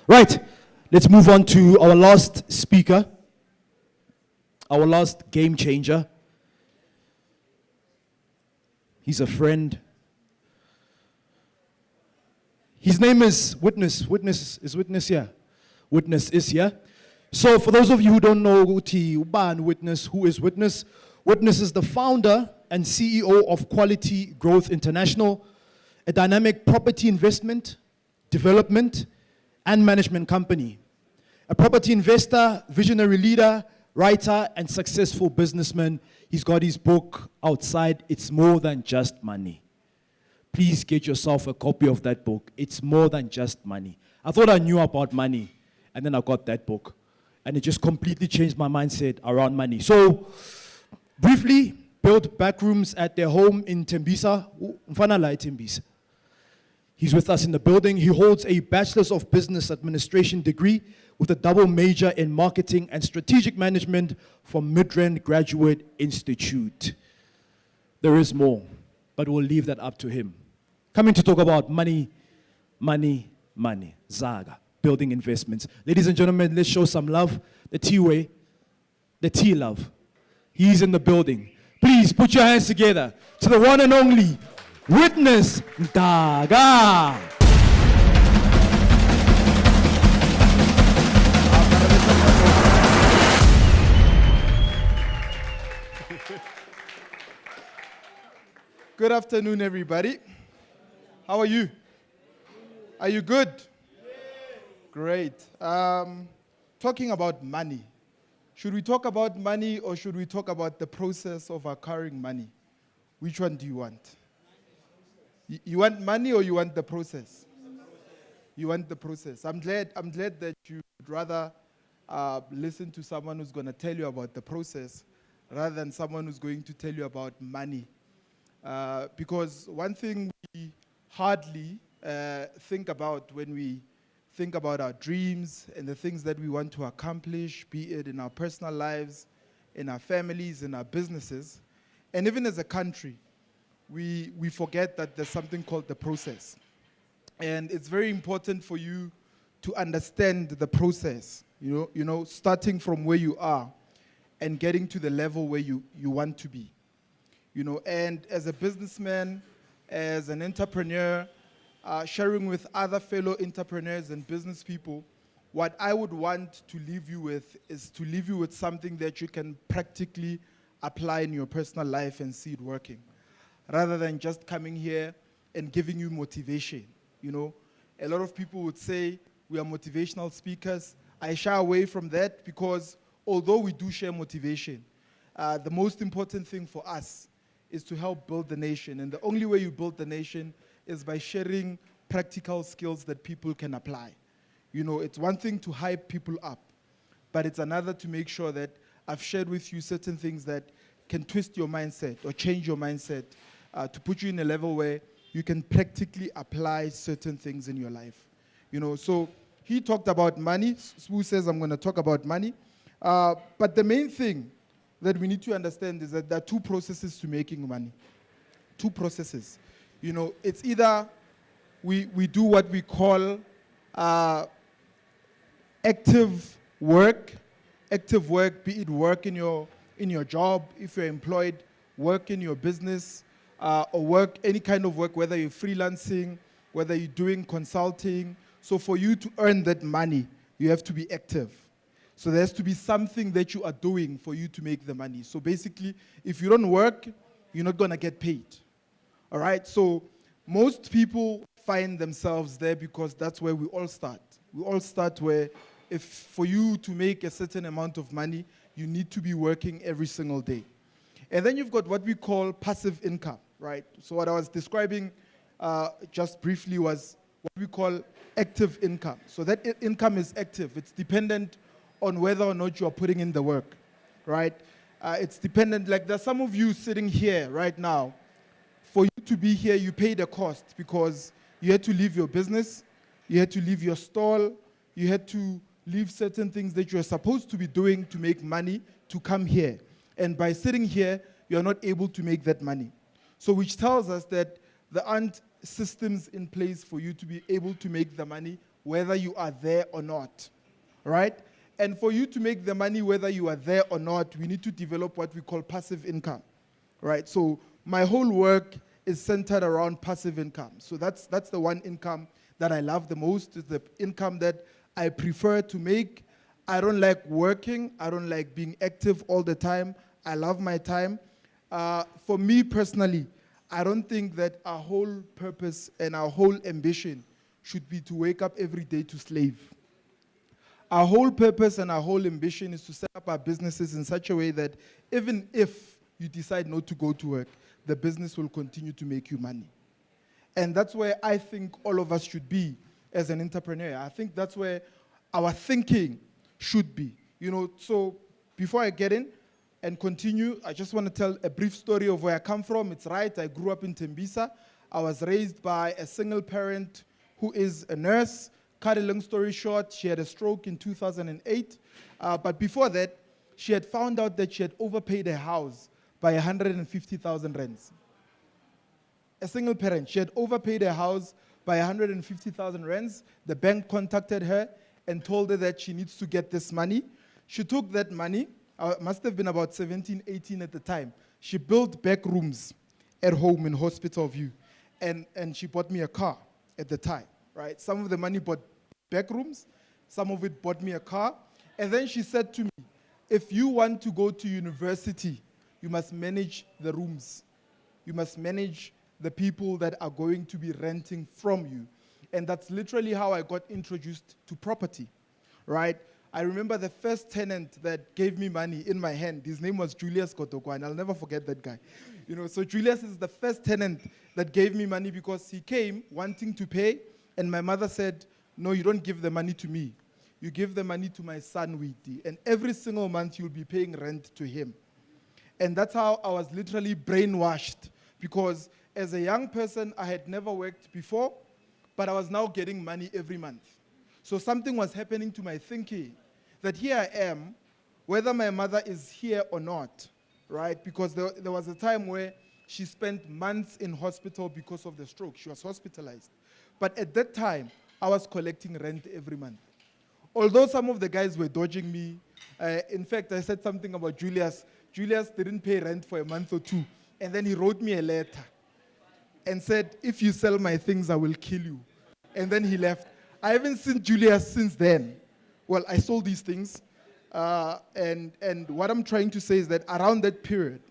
Right, let's move on to our last speaker, our last game changer. He's a friend. His name is Witness. Witness here. Witness is here. So for those of you who don't know Witness, who is Witness? Witness is the founder and CEO of Quality Growth International, a dynamic property investment, development, and management company. A property investor, visionary leader, writer, and successful businessman. He's got his book outside, It's More Than Just Money. Please get yourself a copy of that book. It's more than just money. I thought I knew about money, and then I got that book. And it just completely changed my mindset around money. So, briefly, built back rooms at their home in Tembisa. Tembisa. He's with us in the building. He holds a Bachelor's of Business Administration degree with a double major in Marketing and Strategic Management from Midrand Graduate Institute. There is more, but we'll leave that up to him. Coming to talk about money, Zaga, building investments. Ladies and gentlemen, let's show some love. The T-way, the T-love. He's in the building. Please put your hands together to the one and only Witness Mdaka. Good afternoon, everybody. How are you? Are you good? Great. Talking about money. Should we talk about money or should we talk about the process of acquiring money? Which one do you want? You want money or you want the process? You want the process. I'm glad that you would rather listen to someone who's going to tell you about the process rather than someone who's going to tell you about money. Because one thing we hardly think about when we think about our dreams and the things that we want to accomplish, be it in our personal lives, in our families, in our businesses, and even as a country, we forget that there's something called the process. And it's very important for you to understand the process, you know, starting from where you are and getting to the level where you want to be. You know, and as a businessman, as an entrepreneur, sharing with other fellow entrepreneurs and business people, what I would want to leave you with is to leave you with something that you can practically apply in your personal life and see it working, rather than just coming here and giving you motivation. You know, a lot of people would say we are motivational speakers. I shy away from that because although we do share motivation, the most important thing for us is to help build the nation. And the only way you build the nation is by sharing practical skills that people can apply. You know, it's one thing to hype people up, but it's another to make sure that I've shared with you certain things that can twist your mindset or change your mindset to put you in a level where you can practically apply certain things in your life. You know, so he talked about money. Who says I'm going to talk about money? But the main thing that we need to understand is that there are two processes to making money. Two processes. You know, it's either we do what we call active work, be it work in your job, if you're employed, work in your business, or work, any kind of work, whether you're freelancing, whether you're doing consulting. So for you to earn that money, you have to be active. So there has to be something that you are doing for you to make the money. So basically, if you don't work, you're not going to get paid. All right? So most people find themselves there because that's where we all start. We all start where if for you to make a certain amount of money, you need to be working every single day. And then you've got what we call passive income, right? So what I was describing just briefly was what we call active income. So that income is active. It's dependent on whether or not you are putting in the work, right? It's dependent, like there's some of you sitting here right now. For you to be here, you paid a cost because you had to leave your business, you had to leave your stall, you had to leave certain things that you're supposed to be doing to make money to come here. And by sitting here, you're not able to make that money. So which tells us that there aren't systems in place for you to be able to make the money whether you are there or not, right? And for you to make the money whether you are there or not, we need to develop what we call passive income, right? So my whole work is centered around passive income. So that's the one income that I love the most. It's the income that I prefer to make. I don't like working. I don't like being active all the time. I love my time. For me personally, I don't think that our whole purpose and our whole ambition should be to wake up every day to slave. Our whole purpose and our whole ambition is to set up our businesses in such a way that even if you decide not to go to work, the business will continue to make you money. And that's where I think all of us should be as an entrepreneur. I think that's where our thinking should be. So before I get in and continue, I just want to tell a brief story of where I come from. It's right, I grew up in Tembisa. I was raised by a single parent who is a nurse. Cut a long story short, she had a stroke in 2008. But before that, she had found out that she had overpaid her house by 150,000 rands. A single parent, she had overpaid her house by 150,000 rands. The bank contacted her and told her that she needs to get this money. She took that money, must have been about 17, 18 at the time. She built back rooms at home in Hospital View. And she bought me a car at the time, right? Some of the money bought back rooms, some of it bought me a car. And then she said to me, if you want to go to university, you must manage the rooms. You must manage the people that are going to be renting from you. And that's literally how I got introduced to property, right? I remember the first tenant that gave me money in my hand. His name was Julius Kotoko, and I'll never forget that guy. So Julius is the first tenant that gave me money because he came wanting to pay, and my mother said, no, you don't give the money to me. You give the money to my son, Witi, and every single month you'll be paying rent to him. And that's how I was literally brainwashed, because as a young person, I had never worked before, but I was now getting money every month. So something was happening to my thinking, that here I am, whether my mother is here or not, right? Because there was a time where she spent months in hospital because of the stroke. She was hospitalized. But at that time, I was collecting rent every month. Although some of the guys were dodging me, in fact, I said something about Julius. Julius didn't pay rent for a month or two, and then he wrote me a letter and said, if you sell my things, I will kill you. And then he left. I haven't seen Julius since then. Well, I sold these things, and what I'm trying to say is that around that period,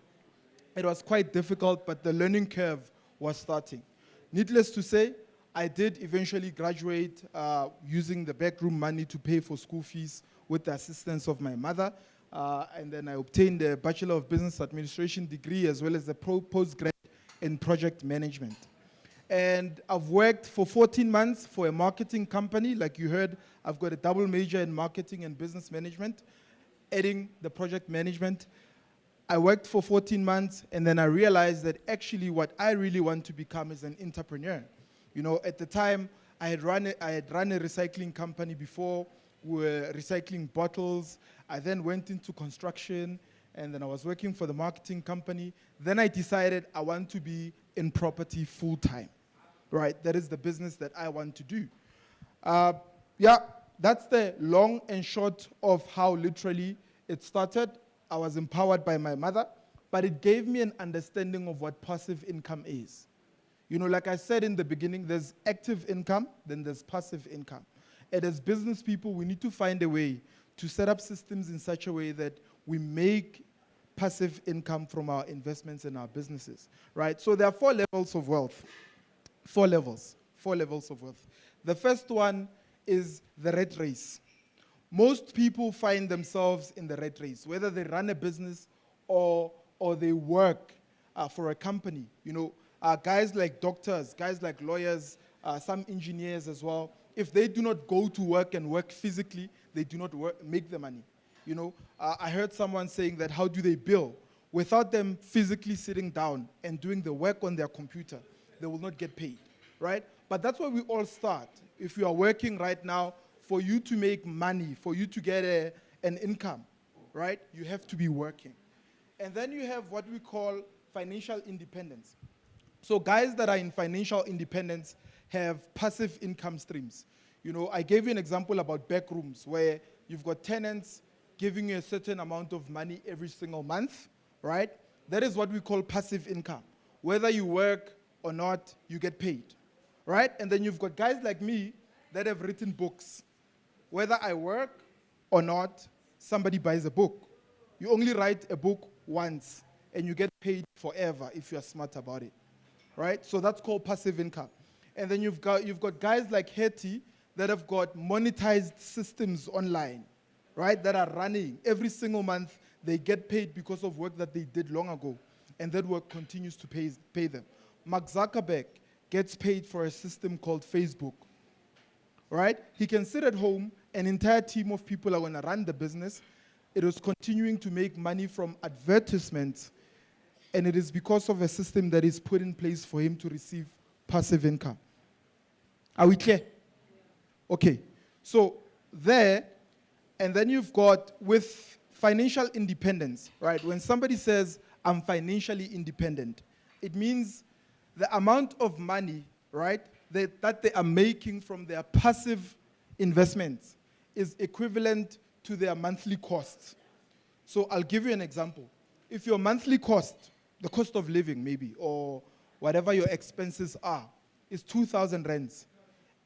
it was quite difficult, but the learning curve was starting. Needless to say, I did eventually graduate using the backroom money to pay for school fees with the assistance of my mother. And then I obtained a Bachelor of Business Administration degree as well as a postgrad in project management. And I've worked for 14 months for a marketing company. Like you heard, I've got a double major in marketing and business management, adding the project management. I worked for 14 months, and then I realized that actually what I really want to become is an entrepreneur. At the time, I had run a recycling company before. We were recycling bottles. I then went into construction, and then I was working for the marketing company. Then I decided I want to be in property full-time, right? That is the business that I want to do. That's the long and short of how literally it started. I was empowered by my mother, but it gave me an understanding of what passive income is. Like I said in the beginning, there's active income, then there's passive income. And as business people, we need to find a way to set up systems in such a way that we make passive income from our investments in our businesses, right? So there are 4 levels of wealth. 4 levels of wealth. The first one is the rat race. Most people find themselves in the rat race, whether they run a business or they work for a company. Guys like doctors, guys like lawyers, some engineers as well, if they do not go to work and work physically, they do not make the money. I heard someone saying that how do they bill? Without them physically sitting down and doing the work on their computer, they will not get paid, right? But that's where we all start. If you are working right now, for you to make money, for you to get an income, right, you have to be working. And then you have what we call financial independence. So guys that are in financial independence have passive income streams. You know, I gave you an example about back rooms where you've got tenants giving you a certain amount of money every single month, right? That is what we call passive income. Whether you work or not, you get paid, right? And then you've got guys like me that have written books. Whether I work or not, somebody buys a book. You only write a book once, and you get paid forever if you are smart about it, right? So that's called passive income. And then you've got guys like Hetty that have got monetized systems online, right, that are running. Every single month, they get paid because of work that they did long ago, and that work continues to pay them. Mark Zuckerberg gets paid for a system called Facebook, right? He can sit at home, an entire team of people are going to run the business. It is continuing to make money from advertisements, and it is because of a system that is put in place for him to receive passive income. Are we clear? Okay, so there, and then you've got with financial independence, right? When somebody says, I'm financially independent, it means the amount of money, right, that they are making from their passive investments is equivalent to their monthly costs. So I'll give you an example. If your monthly cost, the cost of living maybe, or whatever your expenses are, is 2,000 rands,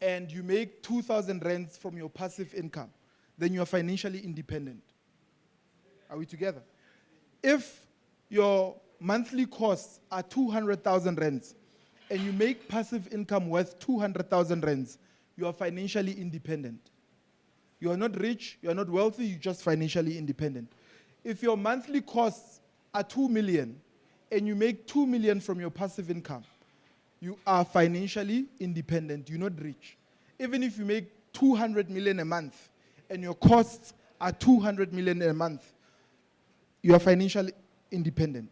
and you make 2,000 rands from your passive income, then you are financially independent. Are we together? If your monthly costs are 200,000 rands, and you make passive income worth 200,000 rands, you are financially independent. You are not rich, you are not wealthy, you're just financially independent. If your monthly costs are 2 million, and you make 2 million from your passive income, you are financially independent. You're not rich. Even if you make 200 million a month and your costs are 200 million a month, you are financially independent,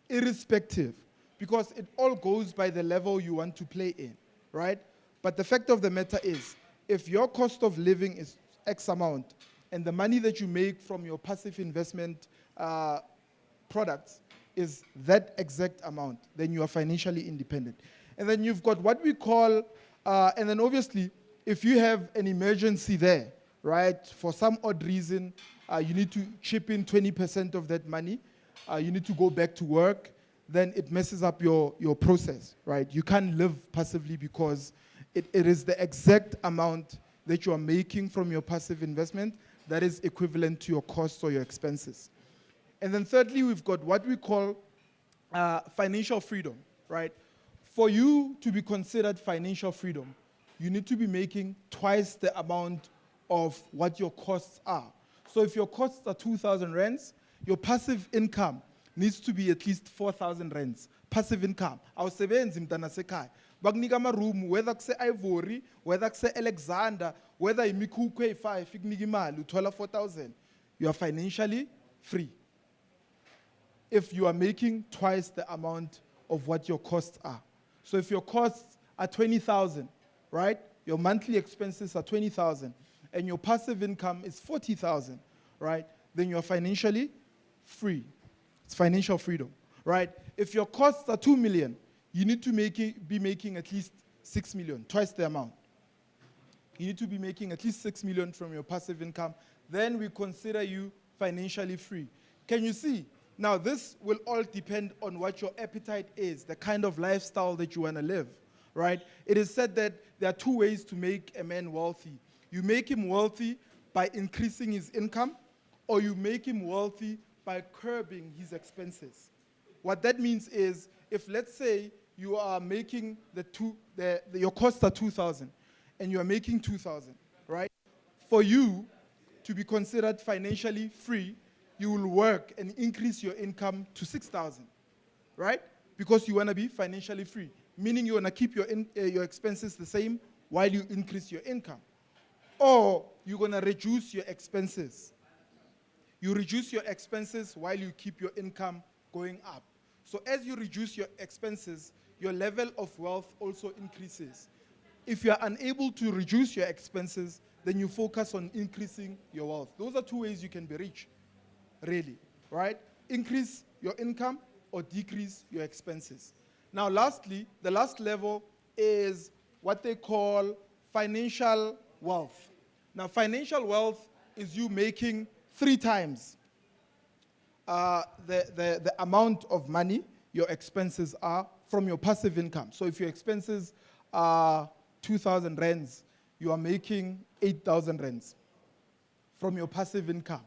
irrespective, because it all goes by the level you want to play in, right? But the fact of the matter is, if your cost of living is X amount and the money that you make from your passive investment products is that exact amount, then you are financially independent. And then you've got what we call, and then obviously, if you have an emergency there, right, for some odd reason, you need to chip in 20% of that money, you need to go back to work, then it messes up your process, right? You can't live passively because it is the exact amount that you are making from your passive investment that is equivalent to your costs or your expenses. And then thirdly, we've got what we call financial freedom, right? For you to be considered financial freedom, you need to be making twice the amount of what your costs are. So if your costs are 2,000 rands, your passive income needs to be at least 4,000 rands. Passive income. Awusebenzi mntana sekhaya. Bakunika ama-room, whether kuse Ivory, whether kuse Alexander, whether imikhukhu eyi-5 ikunika imali uthola 4,000. You are financially free if you are making twice the amount of what your costs are. So if your costs are 20,000, right? Your monthly expenses are 20,000 and your passive income is 40,000, right? Then you're financially free. It's financial freedom, right? If your costs are 2 million, you need to be making at least 6 million, twice the amount. You need to be making at least 6 million from your passive income. Then we consider you financially free. Can you see? Now, this will all depend on what your appetite is, the kind of lifestyle that you want to live, right? It is said that there are two ways to make a man wealthy. You make him wealthy by increasing his income, or you make him wealthy by curbing his expenses. What that means is, if let's say you are making your costs are 2,000, and you are making 2,000, right? For you to be considered financially free, you will work and increase your income to 6,000, right? Because you want to be financially free, meaning you want to keep your expenses the same while you increase your income. Or you're going to reduce your expenses. You reduce your expenses while you keep your income going up. So as you reduce your expenses, your level of wealth also increases. If you are unable to reduce your expenses, then you focus on increasing your wealth. Those are two ways you can be rich. Really, right? Increase your income or decrease your expenses. Now, lastly, the last level is what they call financial wealth. Now, financial wealth is you making 3 times the amount of money your expenses are from your passive income. So if your expenses are 2,000 rands, you are making 8,000 rands from your passive income.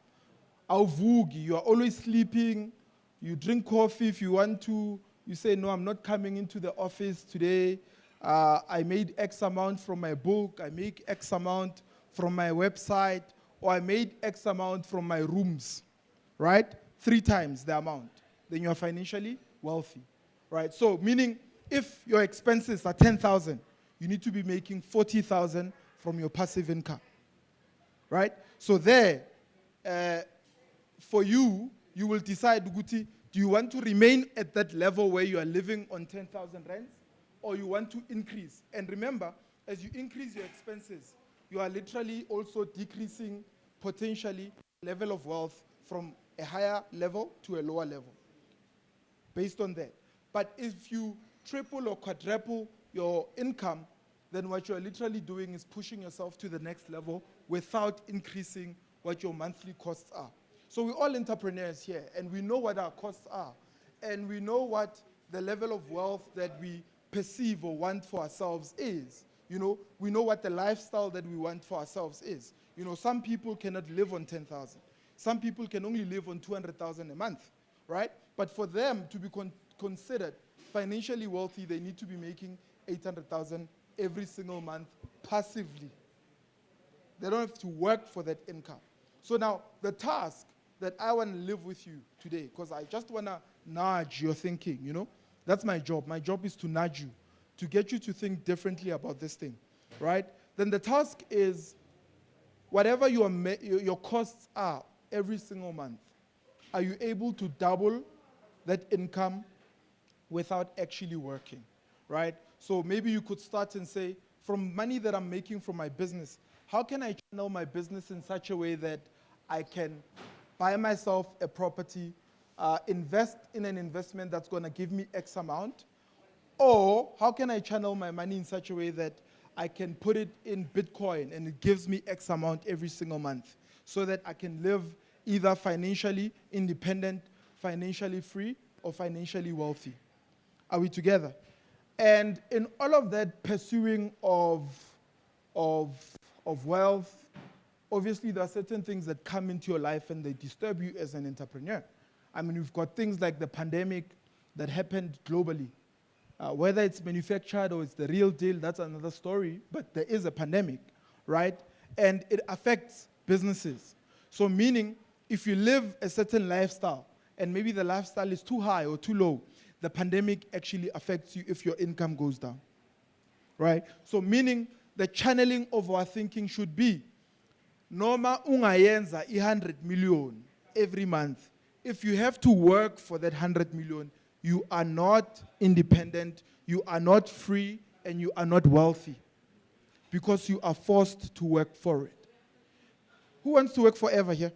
Awuvugi, you are always sleeping, you drink coffee if you want to, you say, no, I'm not coming into the office today. I made X amount from my book, I make X amount from my website, or I made X amount from my rooms, right? 3 times the amount. Then you are financially wealthy, right? So meaning if your expenses are 10,000, you need to be making 40,000 from your passive income, right? So there, for you, you will decide, Guti, do you want to remain at that level where you are living on 10,000 rands, or you want to increase? And remember, as you increase your expenses, you are literally also decreasing potentially level of wealth from a higher level to a lower level based on that. But if you triple or quadruple your income, then what you are literally doing is pushing yourself to the next level without increasing what your monthly costs are. So we're all entrepreneurs here, and we know what our costs are, and we know what the level of wealth that we perceive or want for ourselves is. You know, we know what the lifestyle that we want for ourselves is. You know, some people cannot live on 10,000. Some people can only live on 200,000 a month, right? But for them to be considered financially wealthy, they need to be making 800,000 every single month passively. They don't have to work for that income. So now, the task that I want to live with you today, because I just want to nudge your thinking, you know? That's my job. My job is to nudge you, to get you to think differently about this thing, right? Then the task is, whatever your costs are every single month, are you able to double that income without actually working, right? So maybe you could start and say, from money that I'm making from my business, how can I channel my business in such a way that I can buy myself a property, invest in an investment that's going to give me X amount? Or how can I channel my money in such a way that I can put it in Bitcoin and it gives me X amount every single month so that I can live either financially independent, financially free, or financially wealthy? Are we together? And in all of that pursuing of wealth, obviously there are certain things that come into your life and they disturb you as an entrepreneur. I mean, we've got things like the pandemic that happened globally. Whether it's manufactured or it's the real deal, that's another story, but there is a pandemic, right? And it affects businesses. So meaning, if you live a certain lifestyle, and maybe the lifestyle is too high or too low, the pandemic actually affects you if your income goes down, right? So meaning, the channeling of our thinking should be, Noma ungayenza 100 million every month. If you have to work for that 100 million, you are not independent, you are not free, and you are not wealthy because you are forced to work for it. Who wants to work forever here?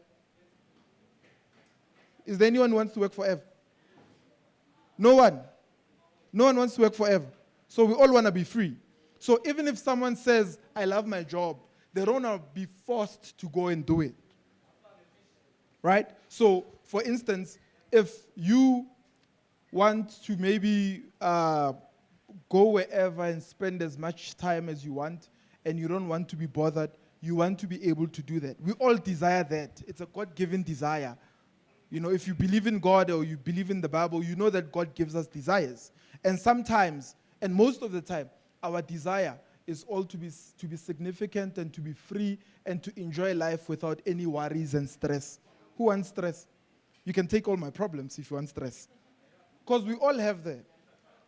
Is there anyone who wants to work forever? No one. No one wants to work forever. So we all want to be free. So even if someone says, I love my job, they don't want to be forced to go and do it. Right? So, for instance, if you want to maybe go wherever and spend as much time as you want, and you don't want to be bothered, you want to be able to do that. We all desire that. It's a God-given desire. You know, if you believe in God or you believe in the Bible, you know that God gives us desires. And sometimes, and most of the time, our desire is all to be significant and to be free and to enjoy life without any worries and stress. Who wants stress? You can take all my problems if you want stress. Because we all have that.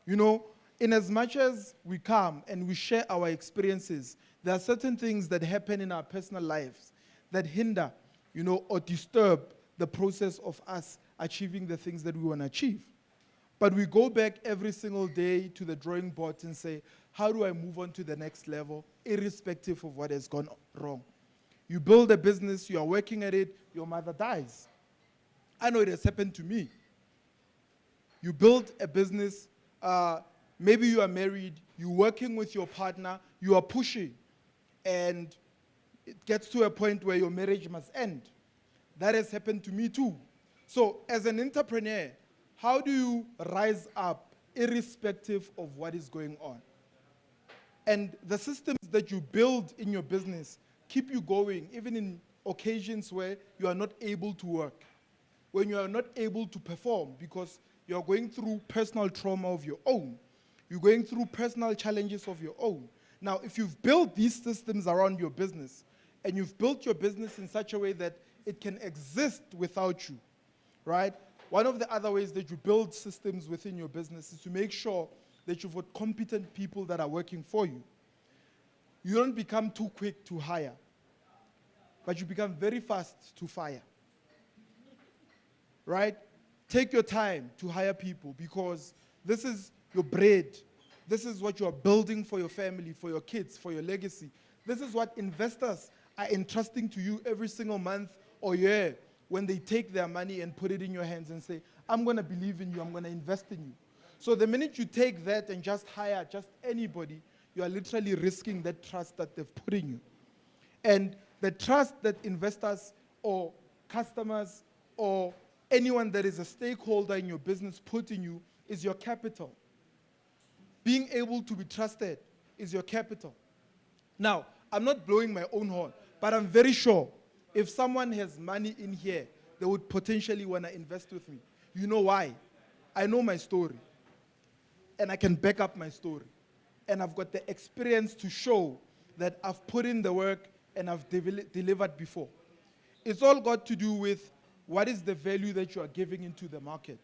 You know, in as much as we come and we share our experiences, there are certain things that happen in our personal lives that hinder, you know, or disturb the process of us achieving the things that we want to achieve. But we go back every single day to the drawing board and say, how do I move on to the next level, irrespective of what has gone wrong? You build a business, you are working at it, your mother dies. I know it has happened to me. You build a business, maybe you are married, you're working with your partner, you are pushing, and it gets to a point where your marriage must end. That has happened to me too. So as an entrepreneur, how do you rise up irrespective of what is going on? And the systems that you build in your business keep you going, even in occasions where you are not able to work, when you are not able to perform because you are going through personal trauma of your own. You're going through personal challenges of your own. Now, if you've built these systems around your business, and you've built your business in such a way that it can exist without you, right? One of the other ways that you build systems within your business is to make sure that you've got competent people that are working for you. You don't become too quick to hire, but you become very fast to fire, right? Take your time to hire people because this is your bread. This is what you are building for your family, for your kids, for your legacy. This is what investors are entrusting to you every single month or year when they take their money and put it in your hands and say, I'm going to believe in you, I'm going to invest in you. So the minute you take that and just hire just anybody, you are literally risking that trust that they've put in you. And the trust that investors or customers or anyone that is a stakeholder in your business put in you is your capital. Being able to be trusted is your capital. Now, I'm not blowing my own horn, but I'm very sure if someone has money in here, they would potentially want to invest with me. You know why? I know my story, and I can back up my story. And I've got the experience to show that I've put in the work and I've delivered before. It's all got to do with what is the value that you are giving into the market.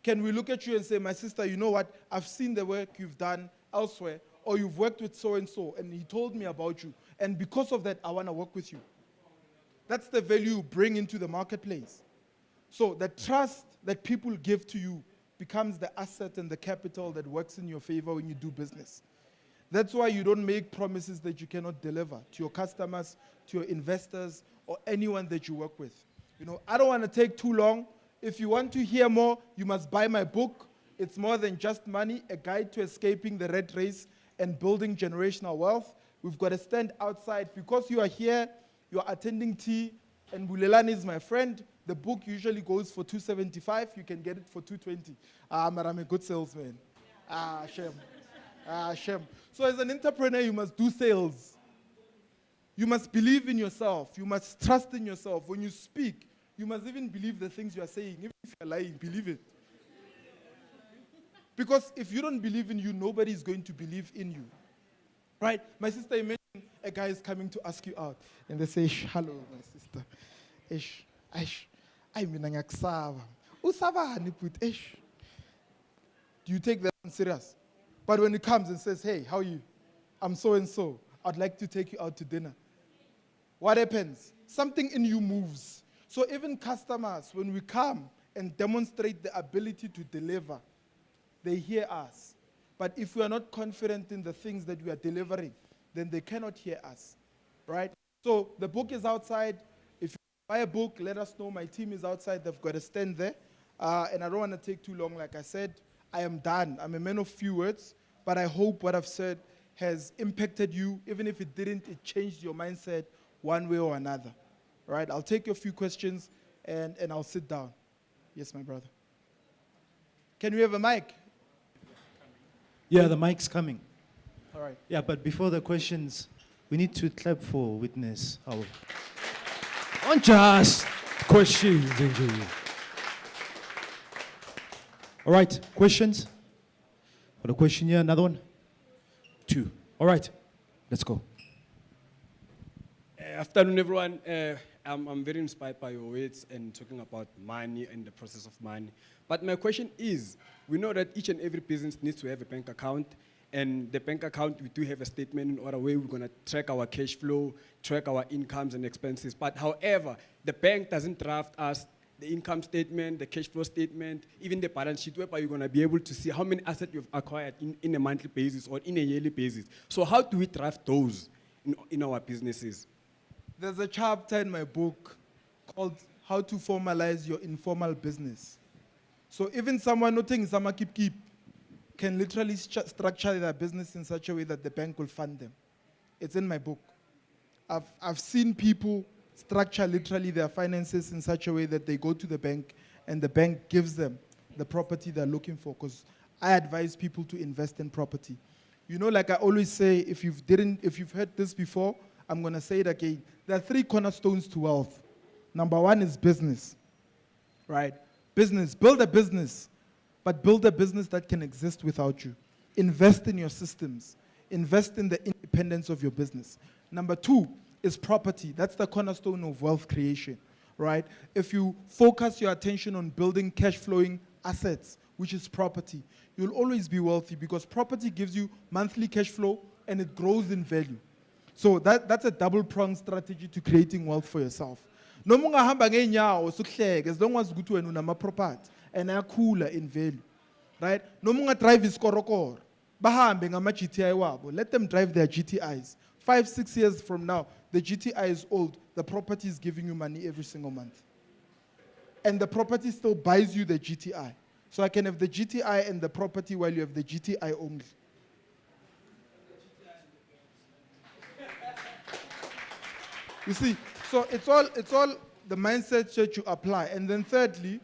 Can we look at you and say, my sister, you know what? I've seen the work you've done elsewhere, or you've worked with so-and-so, and he told me about you. And because of that, I want to work with you. That's the value you bring into the marketplace. So the trust that people give to you becomes the asset and the capital that works in your favor when you do business. That's why you don't make promises that you cannot deliver to your customers, to your investors, or anyone that you work with. You know, I don't want to take too long. If you want to hear more, you must buy my book. It's more than just money, a guide to escaping the rat race and building generational wealth. We've got to stand outside. Because you are here, you are attending tea, and Bulelani is my friend. The book usually goes for $275. You can get it for $220. But I'm a good salesman. Shame. So as an entrepreneur, you must do sales. You must believe in yourself. You must trust in yourself. When you speak, you must even believe the things you are saying. Even if you're lying, believe it. Because if you don't believe in you, nobody is going to believe in you. Right? My sister, imagine a guy is coming to ask you out. And they say, hello, my sister. Do you take that one serious? But when he comes and says, hey, how are you? I'm so-and-so. I'd like to take you out to dinner. What happens? Something in you moves. So even customers, when we come and demonstrate the ability to deliver, they hear us. But if we are not confident in the things that we are delivering, then they cannot hear us, right? So the book is outside. If you buy a book, let us know. My team is outside. They've got a stand there. And I don't want to take too long. Like I said, I am done. I'm a man of few words, but I hope what I've said has impacted you. Even if it didn't, it changed your mindset one way or another, right? I'll take a few questions, and I'll sit down. Yes, my brother. Can we have a mic? Yeah, the mic's coming. All right. Yeah, but before the questions, we need to clap for Witness. On just questions. All right, questions? Got a question here, another one? 2. All right, let's go. Afternoon, everyone. I'm very inspired by your words and talking about money and the process of money. But my question is, we know that each and every business needs to have a bank account. And the bank account, we do have a statement in order where we're going to track our cash flow, track our incomes and expenses. But however, the bank doesn't draft us the income statement, the cash flow statement, even the balance sheet, whereby you're going to be able to see how many assets you've acquired in a monthly basis or in a yearly basis. So how do we draft those in our businesses? There's a chapter in my book called How to Formalize Your Informal Business. So even someone noting some keep can literally structure their business in such a way that the bank will fund them. It's in my book. I've seen people structure literally their finances in such a way that they go to the bank and the bank gives them the property they're looking for, because I advise people to invest in property. You know, like I always say, if you've heard this before, I'm going to say it again. There are 3 cornerstones to wealth. Number 1 is business, right? Business. Build a business, but build a business that can exist without you. Invest in your systems. Invest in the independence of your business. Number 2 is property. That's the cornerstone of wealth creation, right? If you focus your attention on building cash flowing assets, which is property, you'll always be wealthy, because property gives you monthly cash flow and it grows in value. So that's a double-pronged strategy to creating wealth for yourself. No munga hamba ngeenyawo sukuhleke, as long as ukuthi wena unama property and ayakhula in value, right? No munga drive isikorokoro, bahambe ngama GTI wabo. Let them drive their GTIs. 5-6 years from now, the GTI is old. The property is giving you money every single month, and the property still buys you the GTI. So I can have the GTI and the property while you have the GTI only. You see, so it's all the mindset that you apply. And then thirdly,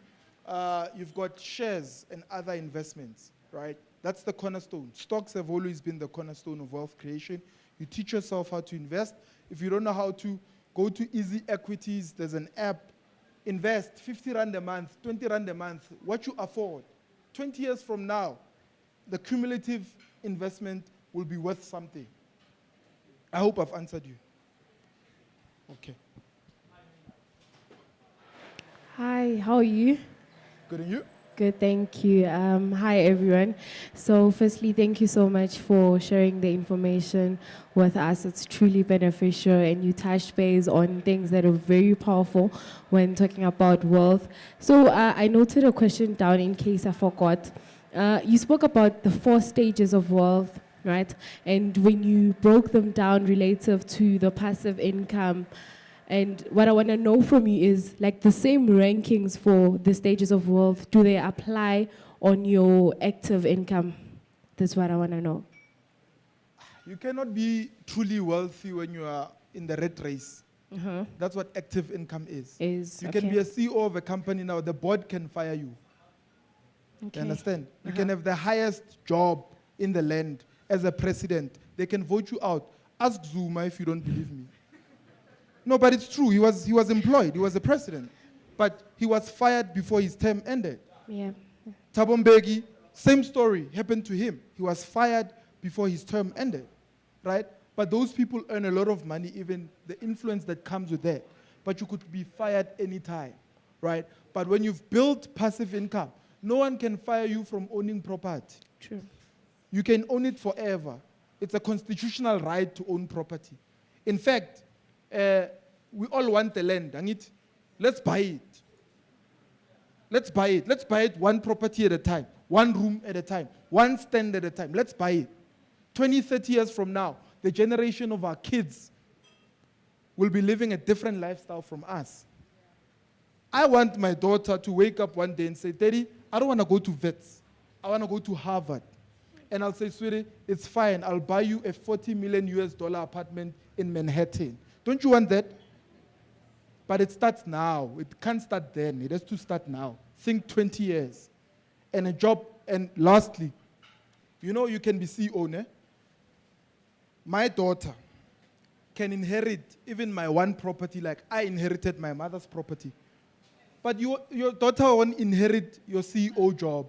you've got shares and other investments, right? That's the cornerstone. Stocks have always been the cornerstone of wealth creation. You teach yourself how to invest. If you don't know how to, go to Easy Equities. There's an app. Invest 50 Rand a month, 20 Rand a month, what you afford. 20 years from now, the cumulative investment will be worth something. I hope I've answered you. Okay. Hi, how are you? Good, and you? Good, thank you. Hi, everyone. So firstly, thank you so much for sharing the information with us. It's truly beneficial, and you touched base on things that are very powerful when talking about wealth. So I noted a question down in case I forgot. You spoke about the 4 stages of wealth, right? And when you broke them down relative to the passive income, and what I want to know from you is, like, the same rankings for the stages of wealth, do they apply on your active income? That's what I want to know. You cannot be truly wealthy when you are in the rat race. That's what active income is. You can be a CEO of a company now, the board can fire you. Okay. You understand? You can have the highest job in the land as a president. They can vote you out. Ask Zuma if you don't believe me. No, but it's true. He was employed. He was a president. But he was fired before his term ended. Yeah. Thabo Mbeki, same story happened to him. He was fired before his term ended, right? But those people earn a lot of money, even the influence that comes with that. But you could be fired anytime, right? But when you've built passive income, no one can fire you from owning property. True. You can own it forever. It's a constitutional right to own property. In fact, we all want the land, dang it? Let's buy it. Let's buy it. Let's buy it one property at a time, one room at a time, one stand at a time. Let's buy it. 20, 30 years from now, the generation of our kids will be living a different lifestyle from us. I want my daughter to wake up one day and say, Daddy, I don't want to go to vets. I want to go to Harvard. And I'll say, sweetie, it's fine. I'll buy you a $40 million apartment in Manhattan. Don't you want that? But it starts now. It can't start then. It has to start now. Think 20 years. And a job. And lastly, you know you can be CEO, ne? My daughter can inherit even my one property like I inherited my mother's property. But your daughter won't inherit your CEO job.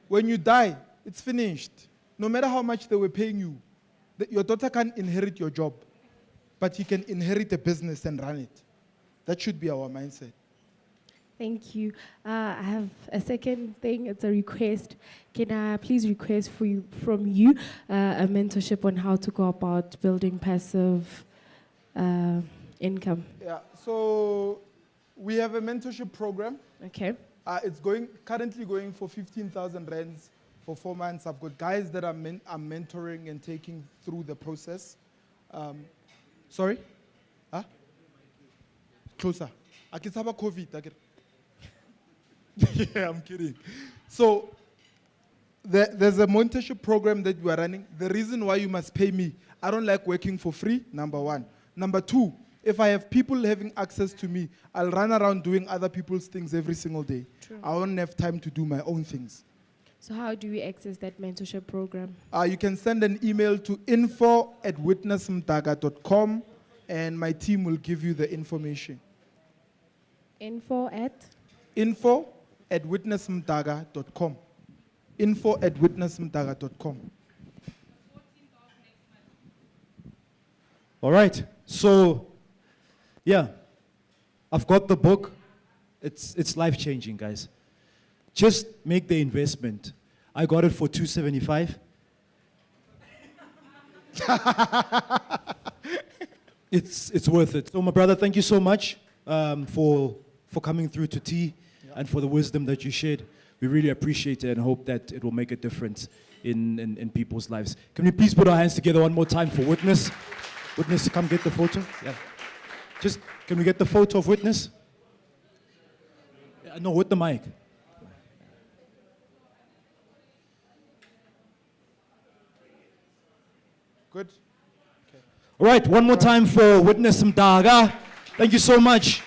When you die, it's finished. No matter how much they were paying you, your daughter can't inherit your job. But he can inherit a business and run it. That should be our mindset. Thank you. I have a second thing. It's a request. Can I please request from you a mentorship on how to go about building passive income? Yeah. So we have a mentorship program. Okay. It's currently going for 15,000 rands for 4 months. I've got guys that I'm mentoring and taking through the process. Sorry? Huh? Closer. I can have a COVID. Yeah, I'm kidding. So there's a mentorship program that we are running. The reason why you must pay me, I don't like working for free, number one. Number two, if I have people having access to me, I'll run around doing other people's things every single day. True. I won't have time to do my own things. So how do we access that mentorship program? You can send an email to info@witnessmdaka.com and my team will give you the information. info@witnessmdaka.com. info@witnessmdaka.com. All right. So, yeah, I've got the book. It's life-changing, guys. Just make the investment. I got it for $275. It's worth it. So, my brother, thank you so much for coming through to tea and for the wisdom that you shared. We really appreciate it and hope that it will make a difference in people's lives. Can we please put our hands together one more time for Witness? Witness, come get the photo. Yeah. Just, can we get the photo of Witness? No, with the mic. Good. All right, one more time for Witness Mdaka. Thank you so much.